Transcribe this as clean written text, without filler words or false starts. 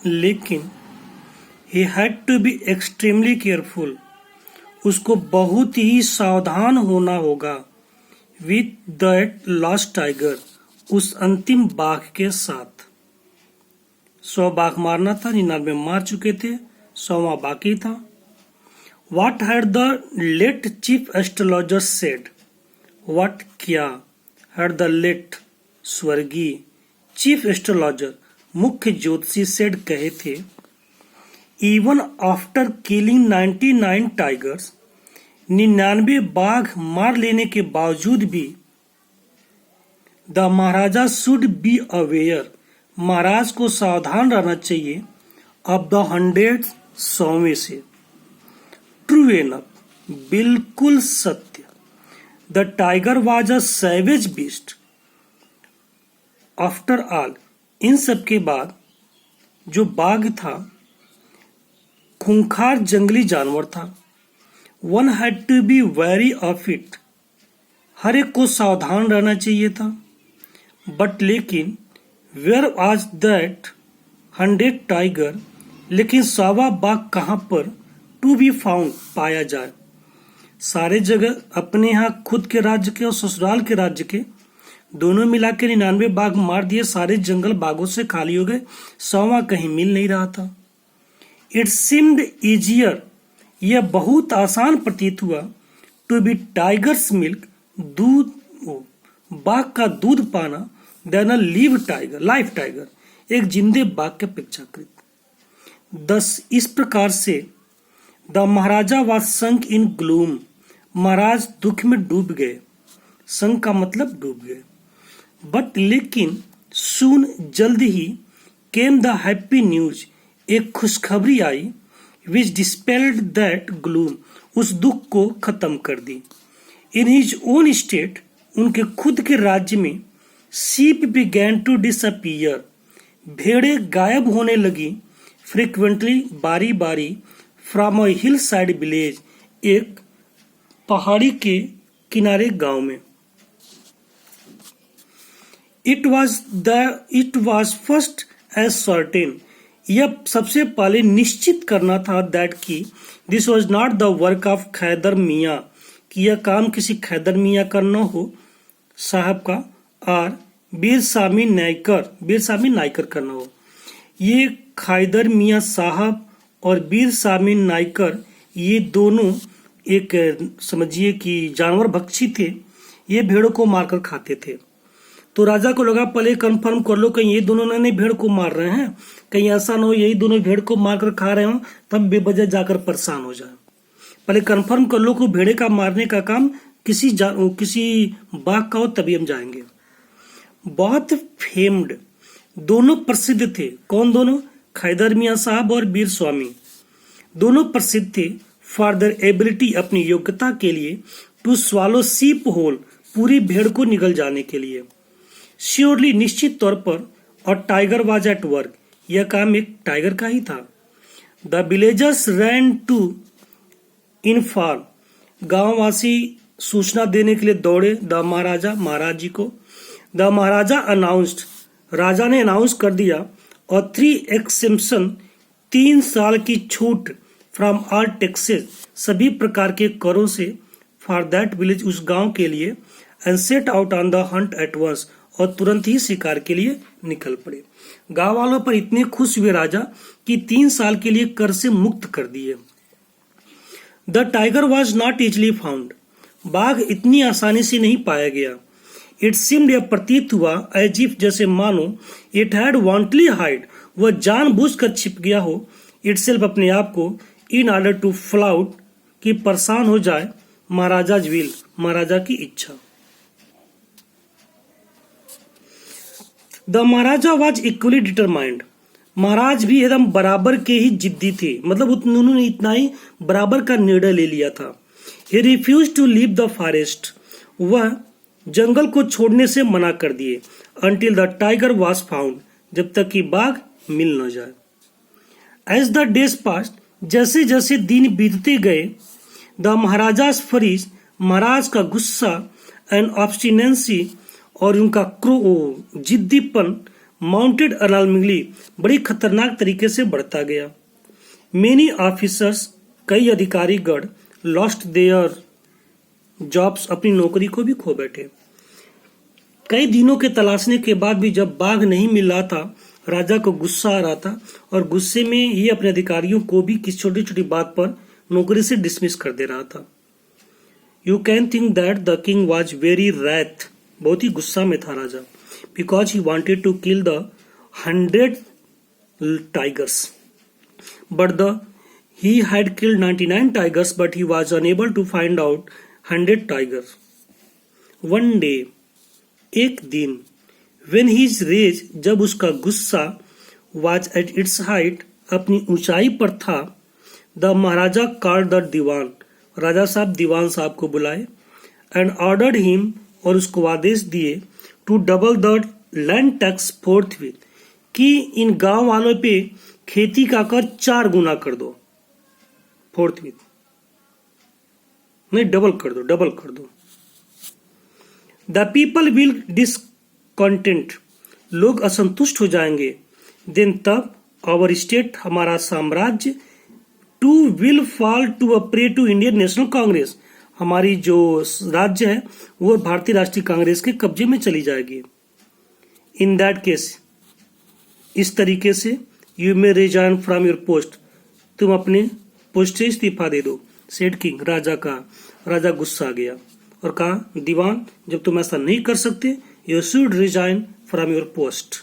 लेकिन he had to be extremely careful. उसको बहुत ही सावधान होना होगा with that last tiger. उस अंतिम बाघ के साथ 100 बाघ मारना था, 99 मार चुके थे, 100वां बाकी था. What had the late chief astrologer said? What क्या had the late स्वर्गीय चीफ एस्ट्रोलॉजर मुख्य ज्योतिषी सेड कहे थे, इवन आफ्टर किलिंग 99 टाइगर्स, 99 बाघ मार लेने के बावजूद भी, the Maharaja should be aware, Maharaj को सावधान रहना चाहिए, ऑफ द 100 100वें से. ट्रू एनफ, बिल्कुल सत्य. The tiger was a savage beast. After all, इन सब के बाद जो बाघ था खूंखार जंगली जानवर था. One had to be very of it, हर एक को सावधान रहना चाहिए था. बट लेकिन वेयर वाज दैट 100 टाइगर, लेकिन 100वां बाघ कहां पर टू बी फाउंड, पाया जाए. सारे जगह अपने यहाँ खुद के राज्य के और ससुराल के राज्य के दोनों मिला के 99 बाघ मार दिए. सारे जंगल बाघों से खाली हो गए, 100वां कहीं मिल नहीं रहा था. इट सीम्ड इजियर, यह बहुत आसान प्रतीत हुआ, टू बी टाइगर्स मिल्क, दूध बाघ का दूध पाना, then a live tiger, life tiger, एक जिंदे बाघ के अपेक्षाकृत. 10 इस प्रकार से the Maharaja was sunk in gloom, Maharaj दुख में डूब गए. संक का मतलब डूब गए. बट लेकिन सून, जल्द ही, केम द हैप्पी न्यूज, एक खुशखबरी आई, विच डिस्पेल्ड दैट ग्लूम, उस दुख को खत्म कर दी. इन हिज ओन स्टेट, उनके खुद के राज्य में, शीप बिगैन टू डिसअपियर, भेड़े गायब होने लगी, फ्रिक्वेंटली, बारी बारी, from a hillside village, एक पहाड़ी के किनारे गांव में. It was first ascertained, यह सबसे पहले निश्चित करना था, दैट की this was not the work of Khaidar Miyan, कि यह काम किसी खैदर मियाँ का न हो साहब का, और बीर सामी नायकर का न हो. ये खैदर मियाँ साहब और बीर सामी नायकर, ये दोनों एक समझिए कि जानवर भक्षी थे. ये भेड़ों को मारकर खाते थे. तो राजा को लगा पहले कंफर्म कर लो कहीं ये दोनों नहीं भेड़ को मार रहे हैं, कहीं ऐसा ना हो यही दोनों भेड़ को मारकर खा रहे हो, तब बेवजह जाकर परेशान हो जाए. पहले कंफर्म कर लो कि भेड़े का मारने का काम किसी बाघ का हो, तभी हम जाएंगे. बहुत फेम्ड, दोनों प्रसिद्ध थे. कौन दोनों? खैदर मियाँ साहब और बीर स्वामी, दोनों प्रसिद्ध थे फॉर देयर एबिलिटी, अपनी योग्यता के लिए, टू स्वालो सीप होल, पूरी भेड़ को निगल जाने के लिए. श्योरली, निश्चित तौर पर, और टाइगर वाज एट वर्क, यह काम एक टाइगर का ही था. The villagers ran to inform, गांववासी सूचना देने के लिए दौड़े द महाराज जी को. द महाराजा अनाउंस्ड, राजा ने अनाउंस कर दिया, और 3 एक्सेम्पशन, 3 साल की छूट, फ्रॉम ऑल टैक्सेस, सभी प्रकार के करों से, फॉर दैट विलेज, उस गांव के लिए, and set out on the hunt at once, और तुरंत ही शिकार के लिए निकल पड़े. गांव वालों पर इतने खुश हुए राजा कि 3 साल के लिए कर से मुक्त कर दिए. The tiger was not easily found, बाघ इतनी आसानी से नहीं पाया गया. इट सीम्ड, यह प्रतीत हुआ, एज इफ, जैसे मानो, इट हैड वांटली हाइड, वह जानबूझकर छिप गया हो, इटसेल्फ, अपने आप को, इन ऑर्डर टू फ्लाउट, कि परेशान हो जाए, महाराजाज विल, महाराजा की इच्छा. The Maharaja was equally determined, Maharaj भी एकदम बराबर के ही जिद्दी थे, मतलब उन्होंने इतना ही बराबर का निर्णय ले लिया था. He refuse to leave the forest, वह जंगल को छोड़ने से मना कर दिए, until the tiger was found, जब तक कि बाघ मिल न जाए. एज द डेज पास्ट, जैसे जैसे दिन बीतते गए, द महाराजास फरीज, महाराज का गुस्सा, एंड ऑब्स्टिनेंसी, और उनका जिद्दीपन, माउंटेड अलार्मिंगली, बड़ी खतरनाक तरीके से बढ़ता गया। मेनी ऑफिसर्स, कई अधिकारीगण, लॉस्ट देयर जॉब्स, अपनी नौकरी को भी खो बैठे। कई दिनों के तलाशने के बाद भी जब बाघ नहीं मिल रहा था, राजा को गुस्सा आ रहा था और गुस्से में ये अपने अधिकारियों को भी किसी छोटी छोटी बात पर नौकरी से डिसमिस कर दे रहा था। You can think that the king was very wrath, बहुत ही गुस्सा में था राजा, because he wanted to kill the 100 tigers. But he had killed 99 tigers, but he was unable to find out 100 tigers. One day, एक दिन, when his rage, जब उसका गुस्सा, was at its height, अपनी ऊंचाई पर था, the महाराजा called the दीवान, राजा साहब दीवान साहब को बुलाए, and ordered him, और उसको आदेश दिए, to double the land tax forthwith, कि इन गांव वालों पे खेती का कर 4 गुना कर दो। forthwith नहीं, डबल कर दो। द पीपल विल डिसकंटेंट, लोग असंतुष्ट हो जाएंगे। देन तब आवर स्टेट, हमारा साम्राज्य, too will fall to a prey to Indian National Congress, हमारी जो राज्य है वो भारतीय राष्ट्रीय कांग्रेस के कब्जे में चली जाएगी। इन दैट केस, इस तरीके से, you may resign from your post, तुम अपने पोस्ट से इस्तीफा दे दो। सेड किंग, राजा का, राजा गुस्सा आ गया और कहा, दीवान, जब तुम ऐसा नहीं कर सकते, you should resign from your post.